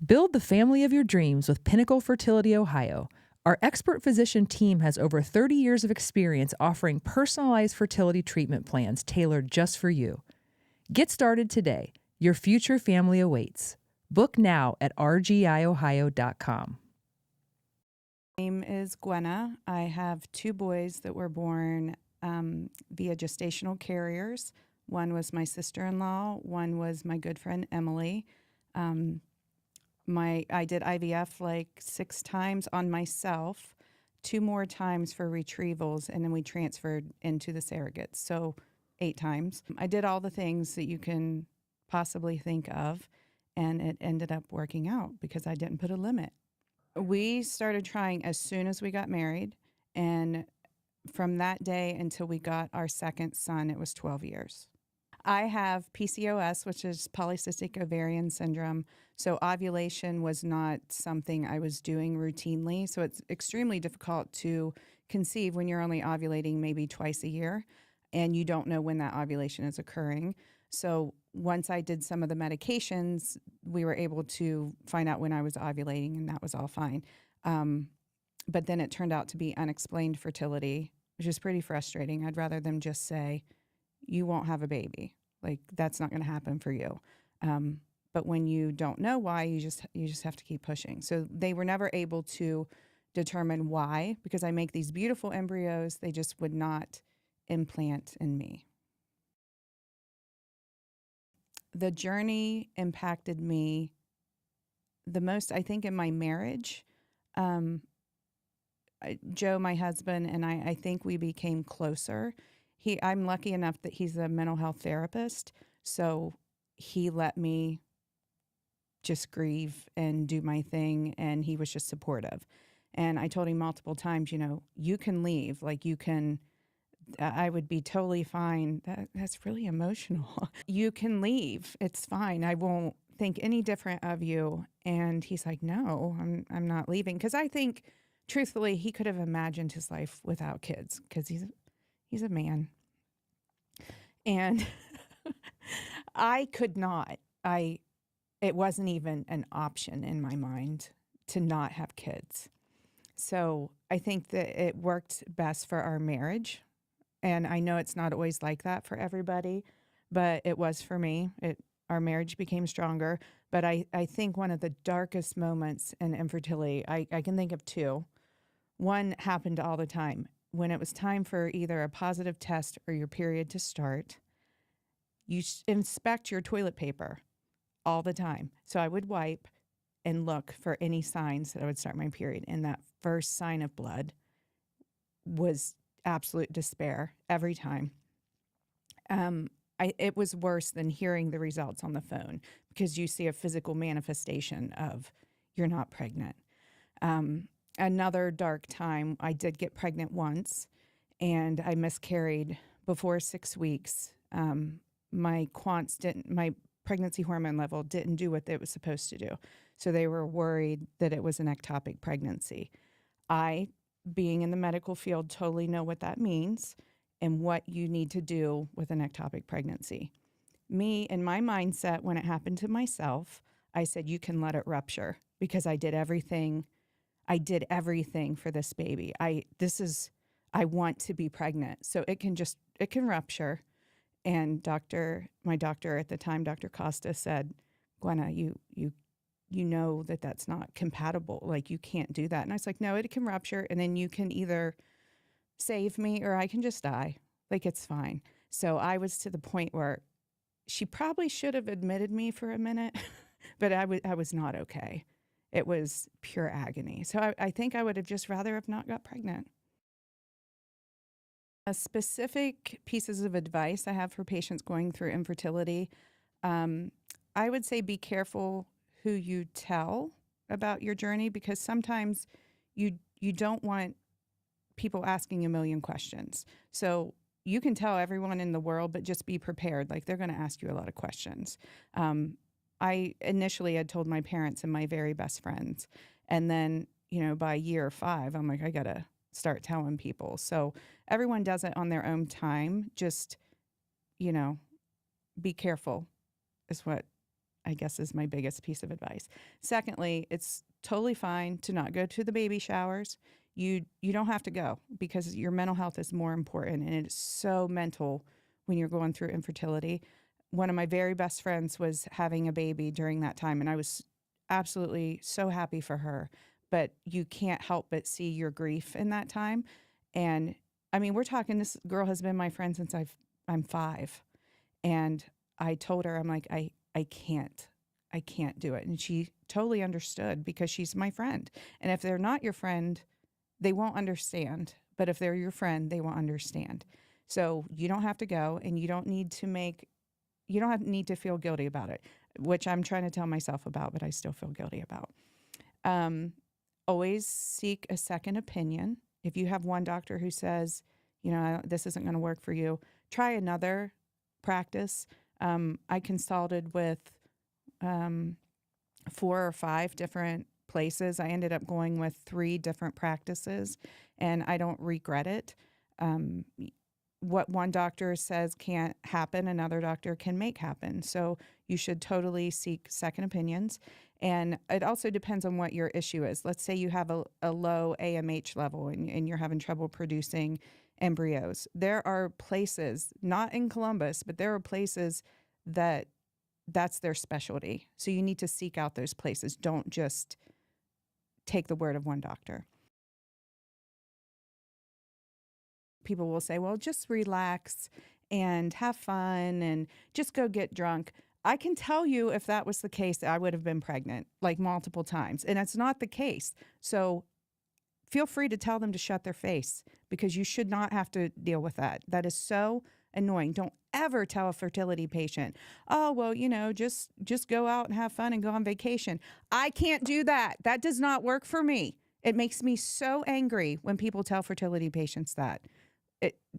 Build the family of your dreams with Pinnacle Fertility Ohio. Our expert physician team has over 30 years of experience offering personalized fertility treatment plans tailored just for you. Get started today. Your future family awaits. Book now at rgiohio.com. My name is Gwenna. I have two boys that were born via gestational carriers. One was my sister-in-law. One was my good friend Emily. I did IVF like 6 times on myself, 2 more times for retrievals, and then we transferred into the surrogates, so 8 times. I did all the things that you can possibly think of, and it ended up working out because I didn't put a limit. We started trying as soon as we got married, and from that day until we got our second son, it was 12 years. I have PCOS, which is polycystic ovarian syndrome. So ovulation was not something I was doing routinely. So it's extremely difficult to conceive when you're only ovulating maybe twice a year and you don't know when that ovulation is occurring. So once I did some of the medications, we were able to find out when I was ovulating, and that was all fine. But then it turned out to be unexplained fertility, which is pretty frustrating. I'd rather them just say, you won't have a baby. Like, that's not going to happen for you. But when you don't know why, you just have to keep pushing. So they were never able to determine why, because I make these beautiful embryos. They just would not implant in me. The journey impacted me the most, I think, in my marriage. Joe, my husband, and I think we became closer. I'm lucky enough that he's a mental health therapist, so he let me just grieve and do my thing, and he was just supportive. And I told him multiple times, you can leave. Like, you can, I would be totally fine. That's really emotional. You can leave. It's fine. I won't think any different of you. And he's like, no, I'm not leaving. Because I think, truthfully, he could have imagined his life without kids, because he's a man. And I could not. It wasn't even an option in my mind to not have kids. So I think that it worked best for our marriage. And I know it's not always like that for everybody, but it was for me. Our marriage became stronger. But I think one of the darkest moments in infertility, I can think of 2. One happened all the time. When it was time for either a positive test or your period to start, you inspect your toilet paper all the time. So I would wipe and look for any signs that I would start my period. And that first sign of blood was absolute despair every time. It was worse than hearing the results on the phone, because you see a physical manifestation of you're not pregnant. Another dark time, I did get pregnant once, and I miscarried before 6 weeks. My pregnancy hormone level didn't do what it was supposed to do. So they were worried that it was an ectopic pregnancy. I, being in the medical field, totally know what that means and what you need to do with an ectopic pregnancy. Me, in my mindset, when it happened to myself, I said, you can let it rupture, because I did everything for this baby. I want to be pregnant. So it can rupture. And my doctor at the time, Dr. Costa, said, Gwenna, you know that's not compatible. Like, you can't do that. And I was like, no, it can rupture. And then you can either save me or I can just die. Like, it's fine. So I was to the point where she probably should have admitted me for a minute, but I was not okay. It was pure agony. So I think I would have just rather have not got pregnant. Specific pieces of advice I have for patients going through infertility. I would say be careful who you tell about your journey, because sometimes you don't want people asking a million questions. So you can tell everyone in the world, but just be prepared. Like, they're going to ask you a lot of questions. I initially had told my parents and my very best friends. And then, by year 5, I'm like, I got to start telling people. So everyone does it on their own time. Just, be careful is what I guess is my biggest piece of advice. Secondly, it's totally fine to not go to the baby showers. You don't have to go because your mental health is more important, and it's so mental when you're going through infertility. One of my very best friends was having a baby during that time, and I was absolutely so happy for her. But you can't help but see your grief in that time. And I mean, we're talking, this girl has been my friend since I'm 5. And I told her, I'm like, I can't do it. And she totally understood because she's my friend. And if they're not your friend, they won't understand. But if they're your friend, they will understand. So you don't have to go, and you don't need to feel guilty about it, which I'm trying to tell myself about, but I still feel guilty about. Always seek a second opinion. If you have one doctor who says, this isn't going to work for you, try another practice. I consulted with 4 or 5 different places. I ended up going with 3 different practices, and I don't regret it. What one doctor says can't happen, another doctor can make happen. So you should totally seek second opinions. And it also depends on what your issue is. Let's say you have a low AMH level and you're having trouble producing embryos. There are places, not in Columbus, but there are places that's their specialty. So you need to seek out those places. Don't just take the word of one doctor. People will say, well, just relax and have fun and just go get drunk. I can tell you if that was the case, I would have been pregnant like multiple times. And it's not the case. So feel free to tell them to shut their face because you should not have to deal with that. That is so annoying. Don't ever tell a fertility patient, oh, well, just go out and have fun and go on vacation. I can't do that. That does not work for me. It makes me so angry when people tell fertility patients that.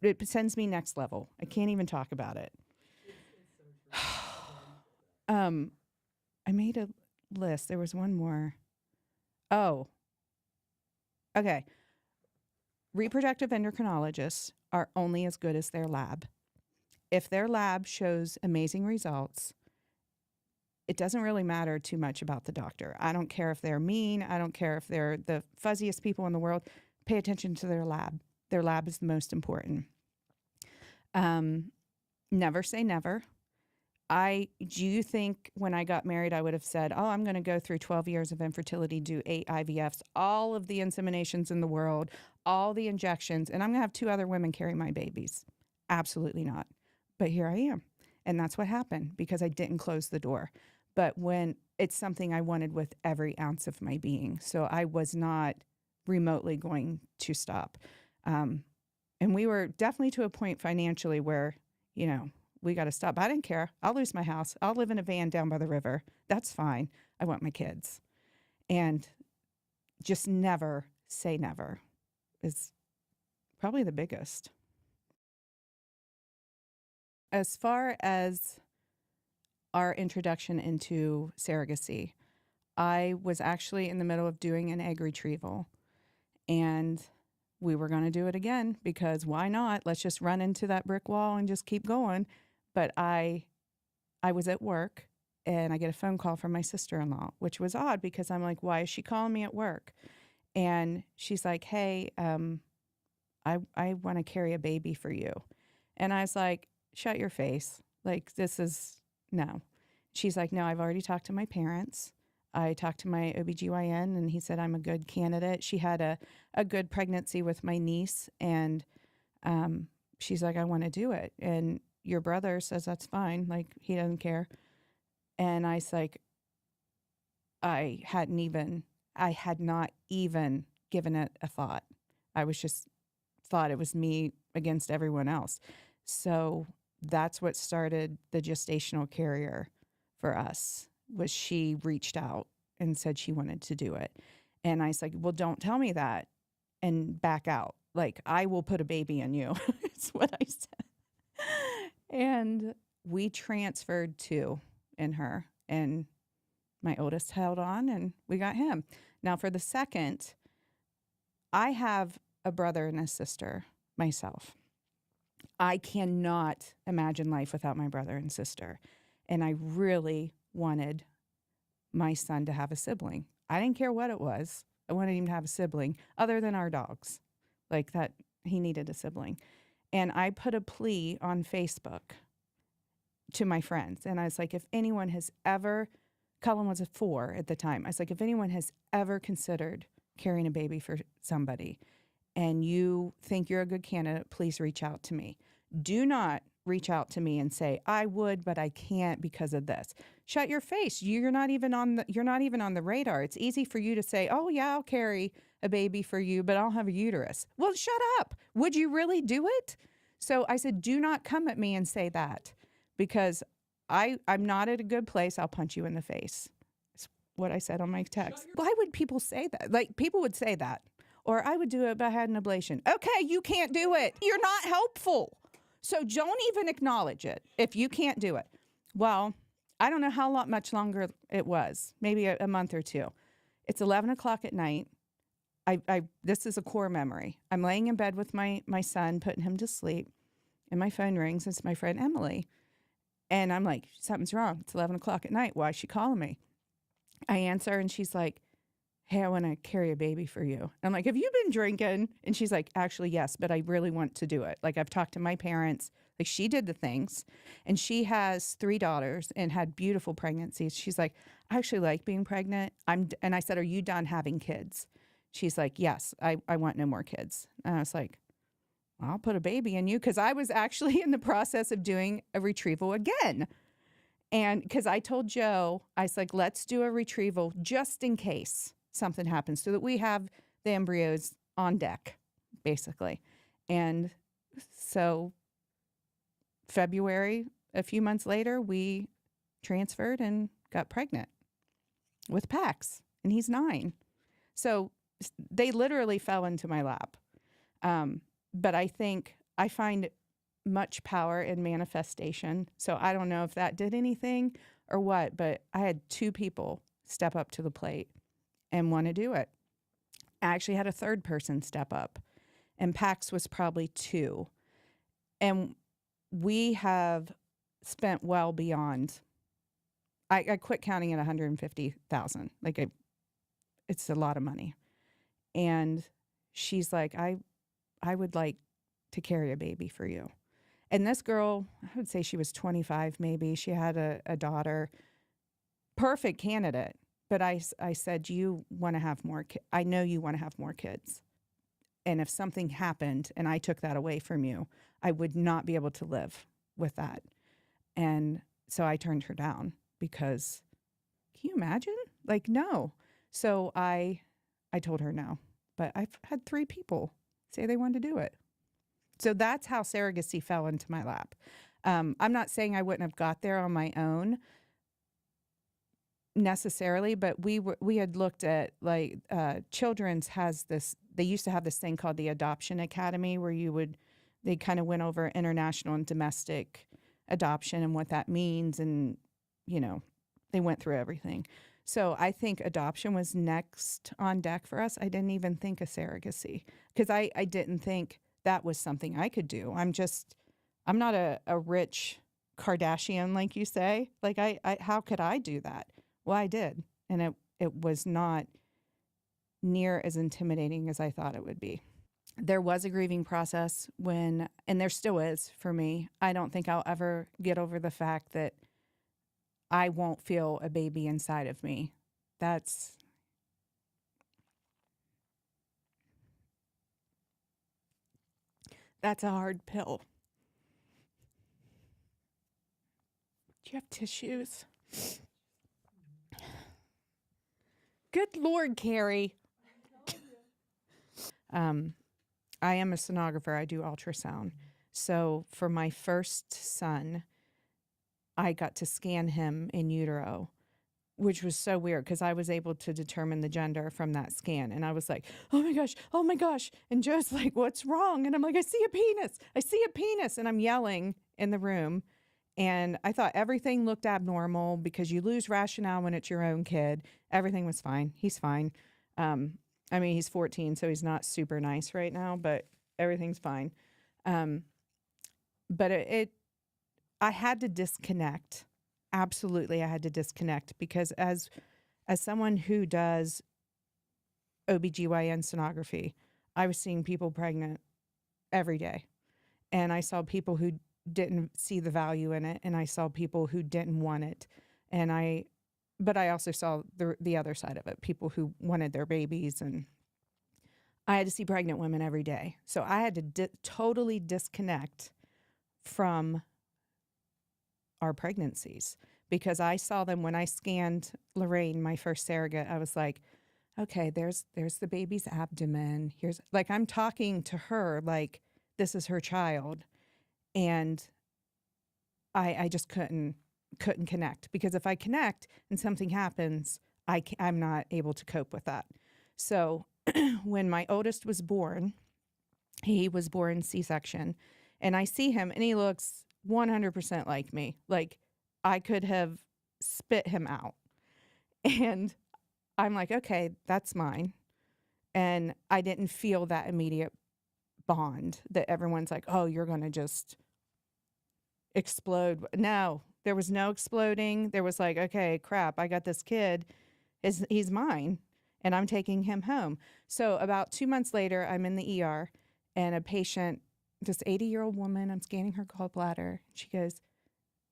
It sends me next level. I can't even talk about it. I made a list. There was one more. Oh, okay. Reproductive endocrinologists are only as good as their lab. If their lab shows amazing results, it doesn't really matter too much about the doctor. I don't care if they're mean. I don't care if they're the fuzziest people in the world. Pay attention to their lab. Their lab is the most important. Never say never. Do you think when I got married, I would have said, oh, I'm going to go through 12 years of infertility, do 8 IVFs, all of the inseminations in the world, all the injections, and I'm going to have 2 other women carry my babies? Absolutely not. But here I am. And that's what happened because I didn't close the door. But when it's something I wanted with every ounce of my being. So I was not remotely going to stop. And we were definitely to a point financially where, we got to stop. I didn't care. I'll lose my house. I'll live in a van down by the river. That's fine. I want my kids. And just never say never is probably the biggest. As far as our introduction into surrogacy, I was actually in the middle of doing an egg retrieval, and we were going to do it again because why not? Let's just run into that brick wall and just keep going. But I was at work, and I get a phone call from my sister-in-law, which was odd because I'm like, why is she calling me at work? And she's like, hey, I want to carry a baby for you. And I was like, shut your face. Like, no. She's like, no, I've already talked to my parents. I talked to my OBGYN, and he said I'm a good candidate. She had a good pregnancy with my niece, and she's like, I want to do it. And your brother says that's fine. Like, he doesn't care. And I was like, I had not even given it a thought. I was just thought it was me against everyone else. So that's what started the gestational carrier for us, was she reached out and said she wanted to do it. And I was like, well, don't tell me that and back out. Like, I will put a baby in you. It's what I said. And we transferred 2 in her, and my oldest held on, and we got him. Now for the second, I have a brother and a sister myself. I cannot imagine life without my brother and sister. And I really wanted my son to have a sibling. I didn't care what it was. I wanted him to have a sibling other than our dogs, like that he needed a sibling. And I put a plea on Facebook to my friends. And I was like, if anyone has ever, Cullen was a 4 at the time. I was like, if anyone has ever considered carrying a baby for somebody and you think you're a good candidate, please reach out to me. Do not reach out to me and say, I would, but I can't because of this. Shut your face. You're not even on the radar. It's easy for you to say, oh yeah, I'll carry a baby for you, but I'll have a uterus. Well, shut up. Would you really do it? So I said, do not come at me and say that, because I'm not at a good place. I'll punch you in the face. That's what I said on my text. Why would people say that? Like, people would say that. Or I would do it, but I had an ablation. Okay, you can't do it. You're not helpful. So don't even acknowledge it if you can't do it. Well, I don't know how much longer it was, maybe a month or two. It's 11 o'clock at night. This is a core memory. I'm laying in bed with my son, putting him to sleep, and my phone rings. It's my friend Emily. And I'm like, something's wrong. It's 11 o'clock at night. Why is she calling me? I answer, and she's like, hey, I want to carry a baby for you. And I'm like, have you been drinking? And she's like, actually, yes, but I really want to do it. Like, I've talked to my parents. Like, she did the things. And she has 3 daughters and had beautiful pregnancies. She's like, I actually like being pregnant. And I said, are you done having kids? She's like, yes, I want no more kids. And I was like, well, I'll put a baby in you, because I was actually in the process of doing a retrieval again. And because I told Joe, I was like, let's do a retrieval just in case something happens, so that we have the embryos on deck, basically. And so February, a few months later, we transferred and got pregnant with Pax, and he's 9. So they literally fell into my lap. But I think I find much power in manifestation. So I don't know if that did anything or what, but I had 2 people step up to the plate and want to do it. I actually had a 3rd person step up, and Pax was probably 2. And we have spent well beyond, I quit counting at 150,000. Like, it's a lot of money. And she's like, I would like to carry a baby for you. And this girl, I would say she was 25 maybe. She had a daughter. Perfect candidate. But I said, you want to have more kids. I know you want to have more kids. And if something happened and I took that away from you, I would not be able to live with that. And so I turned her down, because can you imagine? Like, no. So I told her no. But I've had 3 people say they wanted to do it. So that's how surrogacy fell into my lap. I'm not saying I wouldn't have got there on my own necessarily, but we had looked at, like, Children's has this, they used to have this thing called the Adoption Academy, where they kind of went over international and domestic adoption and what that means. And, they went through everything. So I think adoption was next on deck for us. I didn't even think of surrogacy, because I didn't think that was something I could do. I'm not a rich Kardashian, like you say. Like, how could I do that? Well, I did. And it was not near as intimidating as I thought it would be. There was a grieving process and there still is for me. I don't think I'll ever get over the fact that I won't feel a baby inside of me. That's a hard pill. Do you have tissues? Good Lord, Keri. I am a sonographer. I do ultrasound. So for my first son, I got to scan him in utero, which was so weird, because I was able to determine the gender from that scan. And I was like, oh my gosh. And Joe's like, what's wrong? And I'm like, I see a penis. And I'm yelling in the room. And I thought everything looked abnormal, because you lose rationale when it's your own kid. Everything was fine. He's fine. He's 14, so he's not super nice right now, but everything's fine. But I had to disconnect absolutely I had to disconnect, because as someone who does OBGYN sonography, I was seeing people pregnant every day. And I saw people who didn't see the value in it, and I saw people who didn't want it. But I also saw the other side of it, people who wanted their babies, and I had to see pregnant women every day. So I had to totally disconnect from our pregnancies, because I saw them when I scanned Lorraine, my first surrogate. I was like, okay, there's the baby's abdomen. Here's, like, I'm talking to her like this is her child. And I just couldn't connect, because if I connect and something happens, I'm not able to cope with that. So when my oldest was born, he was born C-section, and I see him and he looks 100% like me. Like, I could have spit him out. And I'm like, okay, that's mine. And I didn't feel that immediate bond that everyone's like, oh, you're going to just explode. No, there was no exploding. There was like, okay, crap, I got this kid. He's mine, and I'm taking him home. So about 2 months later, I'm in the ER, and a patient, this 80-year-old woman, I'm scanning her gallbladder. She goes,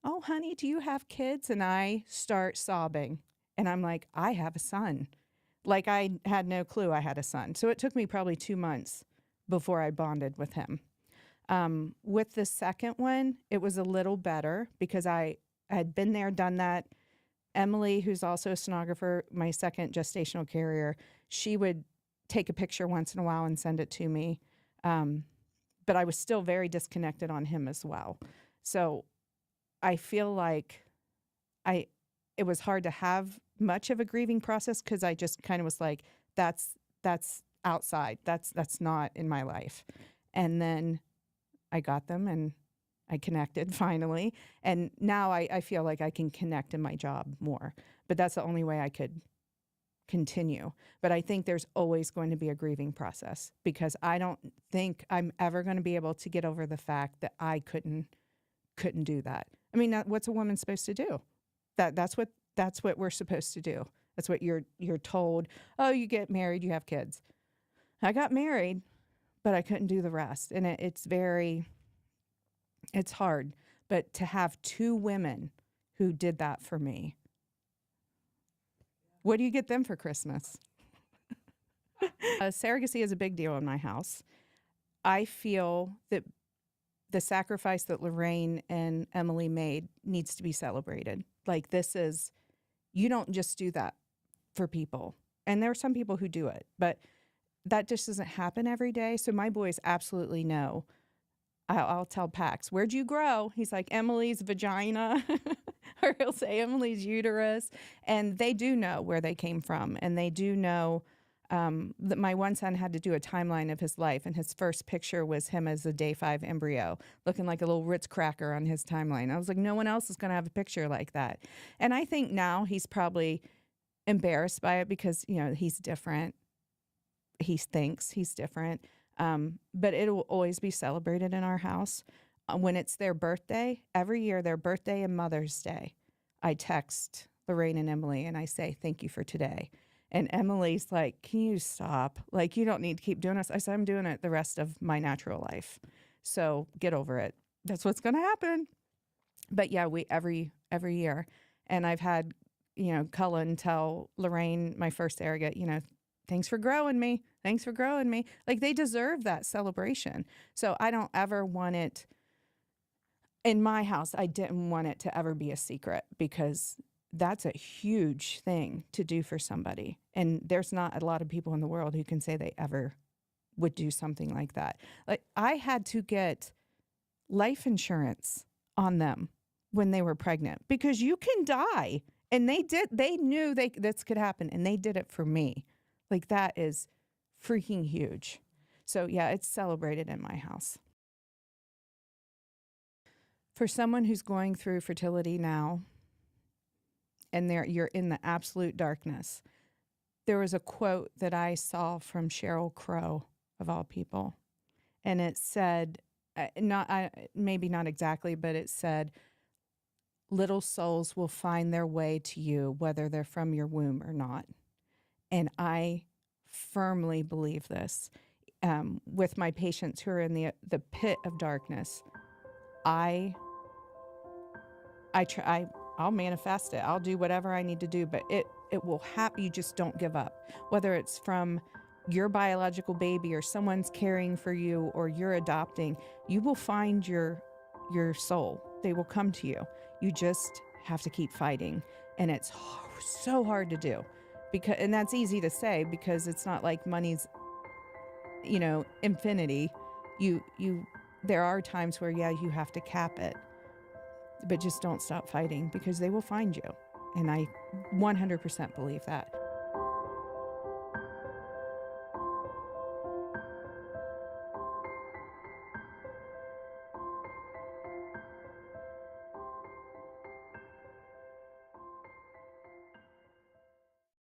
oh, honey, do you have kids? And I start sobbing, and I'm like, I have a son. Like, I had no clue I had a son. So it took me probably 2 months before I bonded with him. With the second one, it was a little better, because I had been there, done that. Emily, who's also a sonographer, my second gestational carrier, she would take a picture once in a while and send it to me. But I was still very disconnected on him as well. So I feel like it was hard to have much of a grieving process, because I just kind of was like, that's outside. That's not in my life. And then I got them, and I connected finally. And now I feel like I can connect in my job more. But that's the only way I could continue. But I think there's always going to be a grieving process, because I don't think I'm ever going to be able to get over the fact that I couldn't do that. I mean, what's a woman supposed to do? That's what we're supposed to do. That's what you're told. Oh, you get married, you have kids. I got married, but I couldn't do the rest. And it's hard. But to have two women who did that for me, what do you get them for Christmas? Surrogacy is a big deal in my house. I feel that the sacrifice that Lorraine and Emily made needs to be celebrated. Like, you don't just do that for people. And there are some people who do it, but that just doesn't happen every day. So my boys absolutely know. I'll tell Pax, where'd you grow? He's like, Emily's vagina, or he'll say Emily's uterus. And they do know where they came from. And they do know that my one son had to do a timeline of his life. And his first picture was him as a day 5 embryo, looking like a little Ritz cracker on his timeline. I was like, no one else is going to have a picture like that. And I think now he's probably embarrassed by it, because, he's different. He thinks he's different. But it will always be celebrated in our house. When it's their birthday, every year, their birthday and Mother's Day, I text Lorraine and Emily and I say, thank you for today. And Emily's like, can you stop? Like, you don't need to keep doing this. I said, I'm doing it the rest of my natural life. So get over it. That's what's going to happen. But yeah, we every year. And I've had, Cullen tell Lorraine, my first surrogate, thanks for growing me. Thanks for growing me. Like, they deserve that celebration. So I don't ever want it in my house. I didn't want it to ever be a secret, because that's a huge thing to do for somebody. And there's not a lot of people in the world who can say they ever would do something like that. Like, I had to get life insurance on them when they were pregnant, because you can die. And they knew this could happen, and they did it for me. Like, that is freaking huge. So yeah, it's celebrated in my house. For someone who's going through fertility now, and you're in the absolute darkness, there was a quote that I saw from Sheryl Crow, of all people. And it said, maybe not exactly, but it said, little souls will find their way to you, whether they're from your womb or not. And I firmly believe this. With my patients who are in the pit of darkness, I'll manifest it. I'll do whatever I need to do, but it will happen. You just don't give up. Whether it's from your biological baby or someone's caring for you or you're adopting, you will find your soul. They will come to you. You just have to keep fighting. And it's so hard to do, and that's easy to say because it's not like money's, infinity. There are times where, you have to cap it, but just don't stop fighting because they will find you. And I 100% believe that.